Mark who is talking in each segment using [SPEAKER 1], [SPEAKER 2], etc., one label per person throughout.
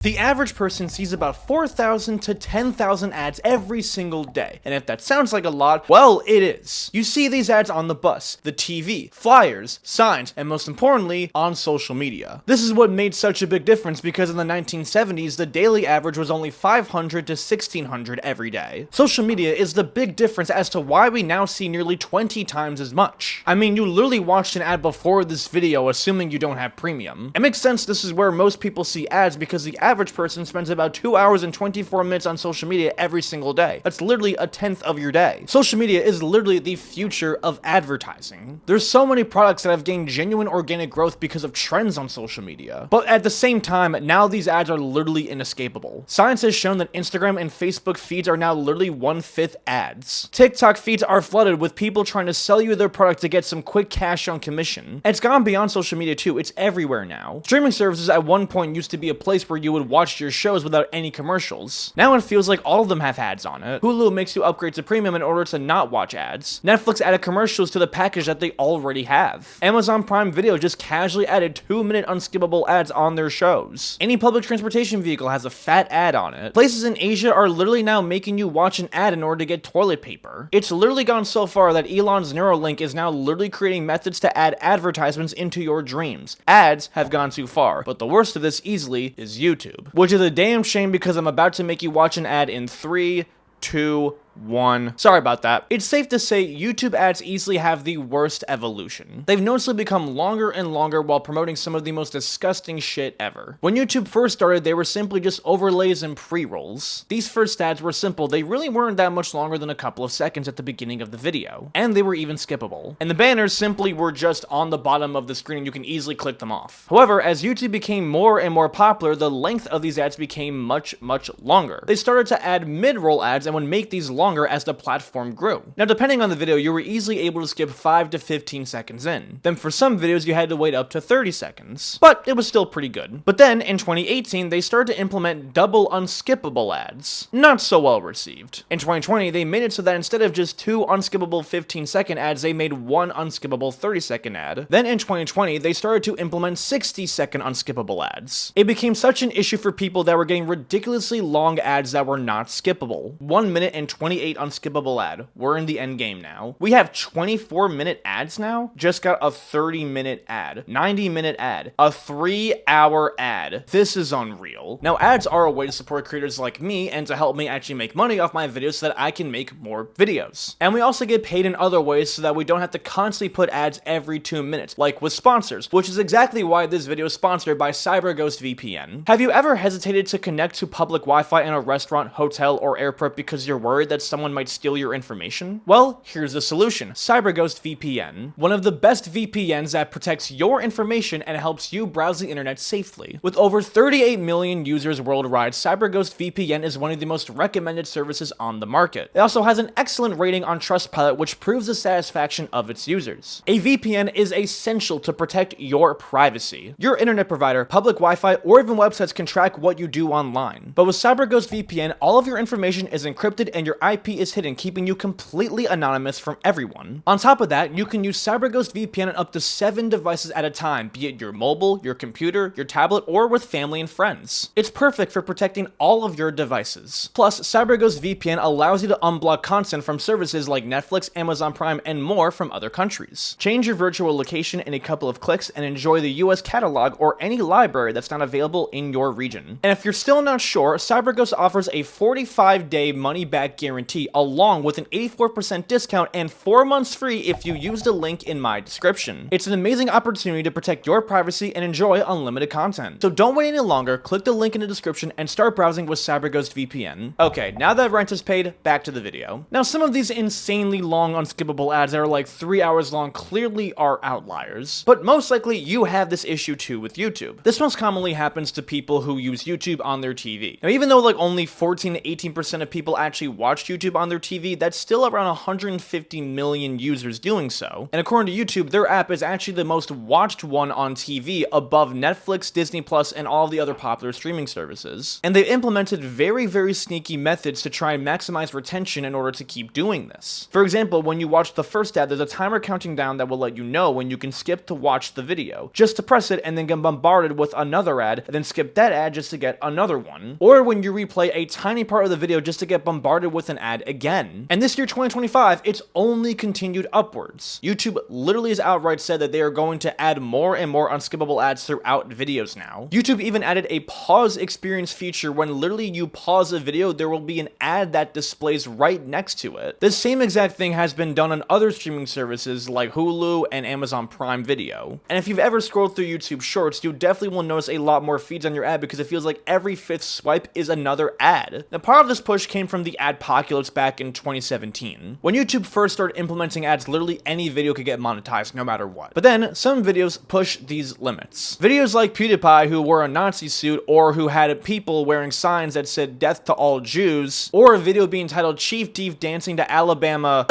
[SPEAKER 1] The average person sees about 4,000 to 10,000 ads every single day, and if that sounds like a lot, well, it is. You see these ads on the bus, the TV, flyers, signs, and most importantly, on social media. This is what made such a big difference because in the 1970s, the daily average was only 500 to 1,600 every day. Social media is the big difference as to why we now see nearly 20 times as much. I mean, you literally watched an ad before this video, assuming you don't have premium. It makes sense this is where most people see ads because the average person spends about 2 hours and 24 minutes on social media every single day. That's literally a tenth of your day. Social media is literally the future of advertising. There's so many products that have gained genuine organic growth because of trends on social media. But at the same time, now these ads are literally inescapable. Science has shown that Instagram and Facebook feeds are now literally 1/5 ads. TikTok feeds are flooded with people trying to sell you their product to get some quick cash on commission. And it's gone beyond social media too, it's everywhere now. Streaming services at one point used to be a place where you would watch your shows without any commercials. Now it feels like all of them have ads on it. Hulu makes you upgrade to premium in order to not watch ads. Netflix added commercials to the package that they already have. Amazon Prime Video just casually added 2-minute unskippable ads on their shows. Any public transportation vehicle has a fat ad on it. Places in Asia are literally now making you watch an ad in order to get toilet paper. It's literally gone so far that Elon's Neuralink is now literally creating methods to add advertisements into your dreams. Ads have gone too far, but the worst of this easily is YouTube, which is a damn shame because I'm about to make you watch an ad in 3, 2, 1. Sorry about that. It's safe to say YouTube ads easily have the worst evolution. They've noticeably become longer and longer while promoting some of the most disgusting shit ever. When YouTube first started, they were simply just overlays and pre-rolls. These first ads were simple. They really weren't that much longer than a couple of seconds at the beginning of the video. And they were even skippable. And the banners simply were just on the bottom of the screen and you can easily click them off. However, as YouTube became more and more popular, the length of these ads became much longer. They started to add mid-roll ads and would make these longer as the platform grew. Now, depending on the video, you were easily able to skip 5 to 15 seconds in. Then for some videos, you had to wait up to 30 seconds. But it was still pretty good. But then, in 2018, they started to implement double unskippable ads. Not so well received. In 2020, they made it so that instead of just 2 unskippable 15-second ads, they made 1 unskippable 30-second ad. Then in 2020, they started to implement 60-second unskippable ads. It became such an issue for people that were getting ridiculously long ads that were not skippable. 1 minute and 28 unskippable ad. We're in the end game now. We have 24-minute ads now. Just got a 30-minute ad, 90-minute ad, a 3-hour ad. This is unreal. Now, ads are a way to support creators like me and to help me actually make money off my videos so that I can make more videos. And we also get paid in other ways so that we don't have to constantly put ads every 2 minutes, like with sponsors, which is exactly why this video is sponsored by CyberGhost VPN. Have you ever hesitated to connect to public Wi-Fi in a restaurant, hotel, or airport because you're worried that someone might steal your information? Well, here's the solution. CyberGhost VPN. One of the best VPNs that protects your information and helps you browse the internet safely. With over 38 million users worldwide, CyberGhost VPN is one of the most recommended services on the market. It also has an excellent rating on Trustpilot, which proves the satisfaction of its users. A VPN is essential to protect your privacy. Your internet provider, public Wi-Fi, or even websites can track what you do online. But with CyberGhost VPN, all of your information is encrypted and your IP is hidden, keeping you completely anonymous from everyone. On top of that, you can use CyberGhost VPN on up to 7 devices at a time, be it your mobile, your computer, your tablet, or with family and friends. It's perfect for protecting all of your devices. Plus, CyberGhost VPN allows you to unblock content from services like Netflix, Amazon Prime, and more from other countries. Change your virtual location in a couple of clicks and enjoy the US catalog or any library that's not available in your region. And if you're still not sure, CyberGhost offers a 45-day money-back guarantee along with an 84% discount and 4 months free if you use the link in my description. It's an amazing opportunity to protect your privacy and enjoy unlimited content. So don't wait any longer, click the link in the description and start browsing with CyberGhost VPN. Okay, now that rent is paid, back to the video. Now, some of these insanely long unskippable ads that are like 3 hours long clearly are outliers, but most likely you have this issue too with YouTube. This most commonly happens to people who use YouTube on their TV. Now, even though like only 14 to 18% of people actually watch YouTube on their TV, that's still around 150 million users doing so. And according to YouTube, their app is actually the most watched one on TV above Netflix, Disney Plus, and all the other popular streaming services. And they've implemented very, very sneaky methods to try and maximize retention in order to keep doing this. For example, when you watch the first ad, there's a timer counting down that will let you know when you can skip to watch the video. Just to press it and then get bombarded with another ad, and then skip that ad just to get another one. Or when you replay a tiny part of the video just to get bombarded with an ad again. And this year, 2025, it's only continued upwards. YouTube literally has outright said that they are going to add more and more unskippable ads throughout videos now. YouTube even added a pause experience feature. When literally you pause a video, there will be an ad that displays right next to it. This same exact thing has been done on other streaming services like Hulu and Amazon Prime Video. And if you've ever scrolled through YouTube Shorts, you definitely will notice a lot more feeds on your ad because it feels like every fifth swipe is another ad. Now, part of this push came from the adpocalypse back in 2017. When YouTube first started implementing ads, literally any video could get monetized no matter what. But then, some videos push these limits. Videos like PewDiePie, who wore a Nazi suit, or who had people wearing signs that said "Death to all Jews," or a video being titled "Chief Deef Dancing to Alabama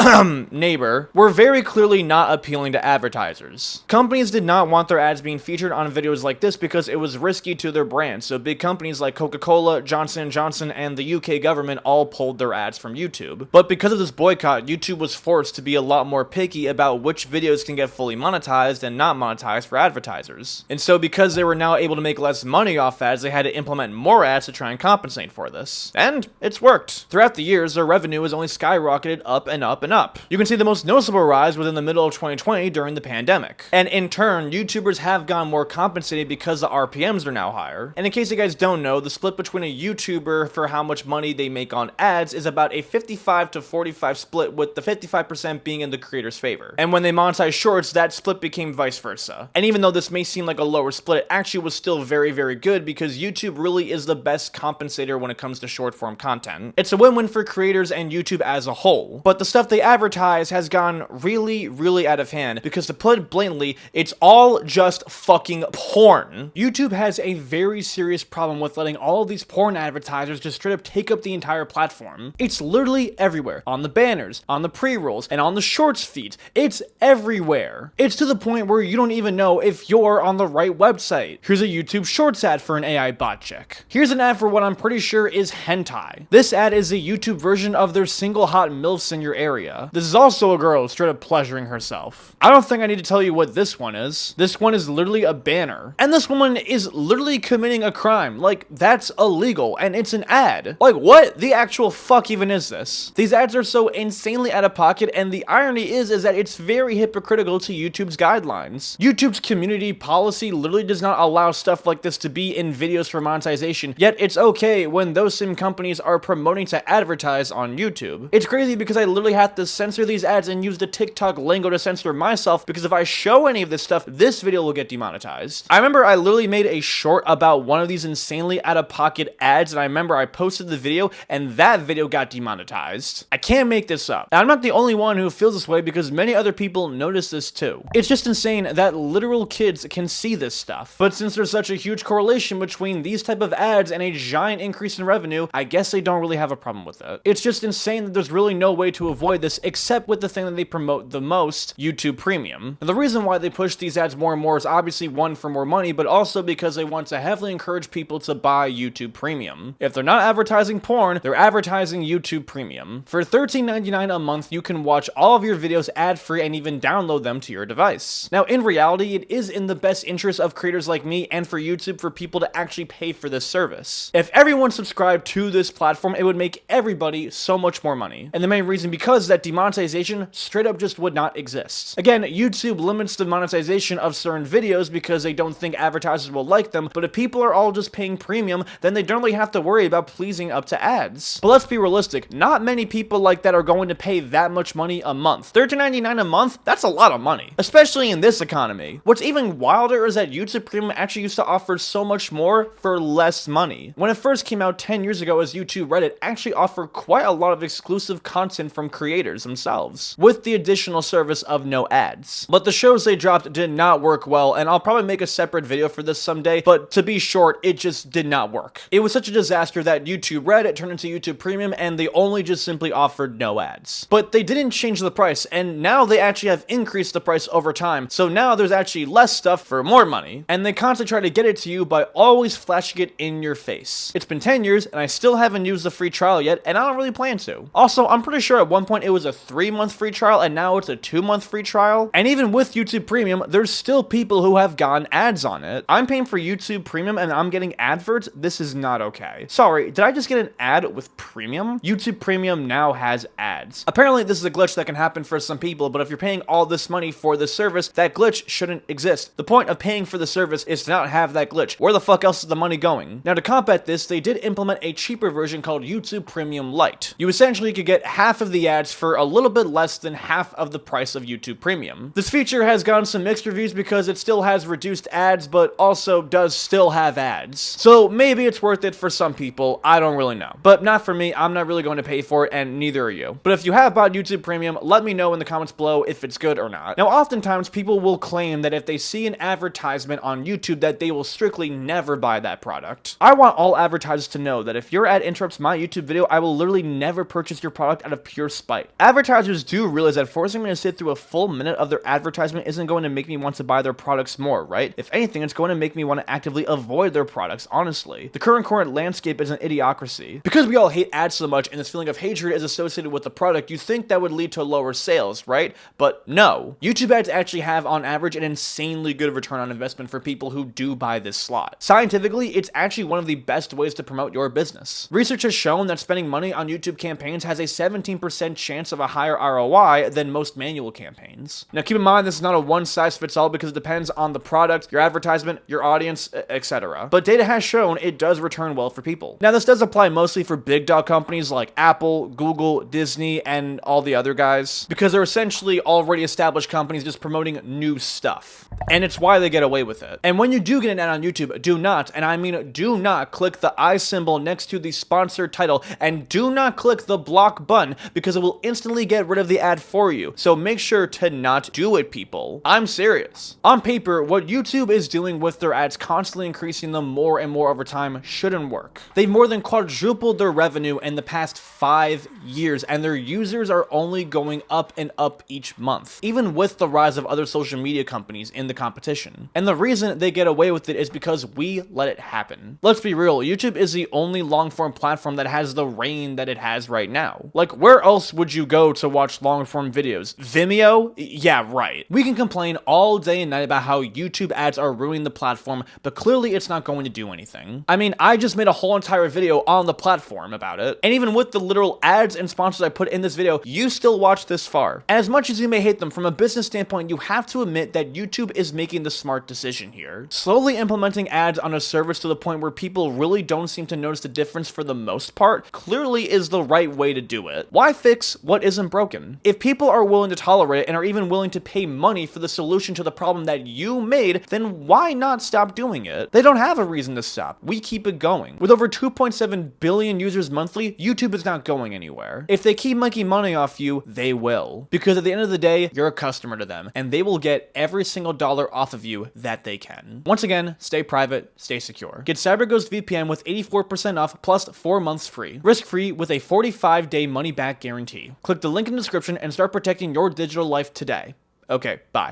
[SPEAKER 1] Neighbor," were very clearly not appealing to advertisers. Companies did not want their ads being featured on videos like this because it was risky to their brand, so big companies like Coca-Cola, Johnson & Johnson, and the UK government all pulled their ads from YouTube. But because of this boycott, YouTube was forced to be a lot more picky about which videos can get fully monetized and not monetized for advertisers. And so because they were now able to make less money off ads, they had to implement more ads to try and compensate for this. And it's worked. Throughout the years, their revenue has only skyrocketed up and up and up. You can see the most noticeable rise within the middle of 2020 during the pandemic. And in turn, YouTubers have gone more compensated because the RPMs are now higher. And in case you guys don't know, the split between a YouTuber for how much money they make on ads is about a 55 to 45 split, with the 55% being in the creator's favor. And when they monetize shorts, that split became vice versa. And even though this may seem like a lower split, it actually was still very, very good because YouTube really is the best compensator when it comes to short form content. It's a win-win for creators and YouTube as a whole. But the stuff they advertise has gone really, really out of hand because, to put it blatantly, it's all just fucking porn. YouTube has a very serious problem with letting all of these porn advertisers just straight up take up the entire platform. It's literally everywhere. On the banners, on the pre-rolls, and on the shorts feeds. It's everywhere. It's to the point where you don't even know if you're on the right website. Here's a YouTube Shorts ad for an AI bot chick. Here's an ad for what I'm pretty sure is hentai. This ad is a YouTube version of their single hot MILFs in your area. This is also a girl straight up pleasuring herself. I don't think I need to tell you what this one is. This one is literally a banner. And this woman is literally committing a crime. Like, that's illegal, and it's an ad. Like, what the actual fuck even is this? These ads are so insanely out of pocket, and the irony is that it's very hypocritical to YouTube's guidelines. YouTube's community policy literally does not allow stuff like this to be in videos for monetization, yet it's okay when those same companies are promoting to advertise on YouTube. It's crazy because I literally have to censor these ads and use the TikTok lingo to censor myself, because if I show any of this stuff, this video will get demonetized. I remember I literally made a short about one of these insanely out of pocket ads, and I remember I posted the video and that video got demonetized. I can't make this up. And I'm not the only one who feels this way because many other people notice this too. It's just insane that literal kids can see this stuff. But since there's such a huge correlation between these type of ads and a giant increase in revenue, I guess they don't really have a problem with it. It's just insane that there's really no way to avoid this except with the thing that they promote the most, YouTube Premium. And the reason why they push these ads more and more is obviously, one, for more money, but also because they want to heavily encourage people to buy YouTube Premium. If they're not advertising porn, they're advertising YouTube Premium. For $13.99 a month, you can watch all of your videos ad-free and even download them to your device. Now, in reality, it is in the best interest of creators like me and for YouTube for people to actually pay for this service. If everyone subscribed to this platform, it would make everybody so much more money. And the main reason because that demonetization straight up just would not exist. Again, YouTube limits the monetization of certain videos because they don't think advertisers will like them, but if people are all just paying premium, then they don't really have to worry about pleasing up to ads. But let's be realistic, not many people like that are going to pay that much money a month. $13.99 a month? That's a lot of money, especially in this economy. What's even wilder is that YouTube Premium actually used to offer so much more for less money. When it first came out 10 years ago as YouTube Reddit actually offered quite a lot of exclusive content from creators themselves, with the additional service of no ads. But the shows they dropped did not work well, and I'll probably make a separate video for this someday, but to be short, it just did not work. It was such a disaster that YouTube Reddit turned into YouTube Premium, and they only just simply offered no ads. But they didn't change the price, and now they actually have increased the price over time, so now there's actually less stuff for more money, and they constantly try to get it to you by always flashing it in your face. It's been 10 years, and I still haven't used the free trial yet, and I don't really plan to. Also, I'm pretty sure at one point it was a 3-month free trial, and now it's a 2-month free trial, and even with YouTube Premium, there's still people who have gotten ads on it. I'm paying for YouTube Premium, and I'm getting adverts. This is not okay. Sorry, did I just get an ad with Premium? YouTube Premium now has ads. Apparently, this is a glitch that can happen for some people, but if you're paying all this money for this service, that glitch shouldn't exist. The point of paying for the service is to not have that glitch. Where the fuck else is the money going? Now, to combat this, they did implement a cheaper version called YouTube Premium Lite. You essentially could get half of the ads for a little bit less than half of the price of YouTube Premium. This feature has gotten some mixed reviews because it still has reduced ads, but also does still have ads. So maybe it's worth it for some people, I don't really know. But not for me, I'm not really going to pay for it, and neither are you. But if you have bought YouTube Premium, let me know in the comments below if it's good or not. Now, oftentimes people will claim that if they see an advertisement on YouTube that they will strictly never buy that product. I want all advertisers to know that if your ad interrupts my YouTube video, I will literally never purchase your product out of pure spite. Advertisers do realize that forcing me to sit through a full minute of their advertisement isn't going to make me want to buy their products more, right? If anything, it's going to make me want to actively avoid their products, honestly. The current landscape is an idiocracy. Because we all hate ads so much and this feeling of hatred is associated with the product, you think that would lead to lower sales, right? But no. YouTube ads actually have, on average, an insanely good return on investment for people who do buy this slot. Scientifically, it's actually one of the best ways to promote your business. Research has shown that spending money on YouTube campaigns has a 17% chance of a higher ROI than most manual campaigns. Now, keep in mind, this is not a one-size-fits-all because it depends on the product, your advertisement, your audience, etc. But data has shown it does return well for people. Now, this does apply mostly for big dog companies like Apple, Google, Disney, and all the other guys, because they're essentially already established companies just promoting new stuff. And it's why they get away with it. And when you do get an ad on YouTube, do not, and I mean do not, click the I symbol next to the sponsored title, and do not click the block button because it will instantly get rid of the ad for you. So make sure to not do it, people. I'm serious. On paper, what YouTube is doing with their ads, constantly increasing them more and more over time, shouldn't work. They've more than quadrupled their revenue in the past 5 years, and their users are only going up and up each month, even with the rise of other social media companies in the competition. And the reason they get away with it is because we let it happen. Let's be real, YouTube is the only long-form platform that has the reign that it has right now. Like, where else would you go to watch long-form videos? Vimeo? Yeah, right. We can complain all day and night about how YouTube ads are ruining the platform, but clearly it's not going to do anything. I mean, I just made a whole entire video on the platform about it, and even with the literal ads and sponsors I put in this video, you still watched this far. And as much as you may hate them, from a business standpoint, you have to admit that YouTube is making the smart decision here. Slowly implementing ads on a service to the point where people really don't seem to notice the difference for the most part clearly is the right way to do it. Why fix what isn't broken? If people are willing to tolerate it and are even willing to pay money for the solution to the problem that you made, then why not stop doing it? They don't have a reason to stop. We keep it going. With over 2.7 billion users monthly, YouTube is not going anywhere. If they keep making money off you, they will. Because at the end of the day, you're a customer to them, and they will get every single dollar off of you that they can. Once again, stay private, stay secure. Get CyberGhost VPN with 84% off plus 4 months free. Risk-free with a 45-day money-back guarantee. Click the link in the description and start protecting your digital life today. Okay, bye.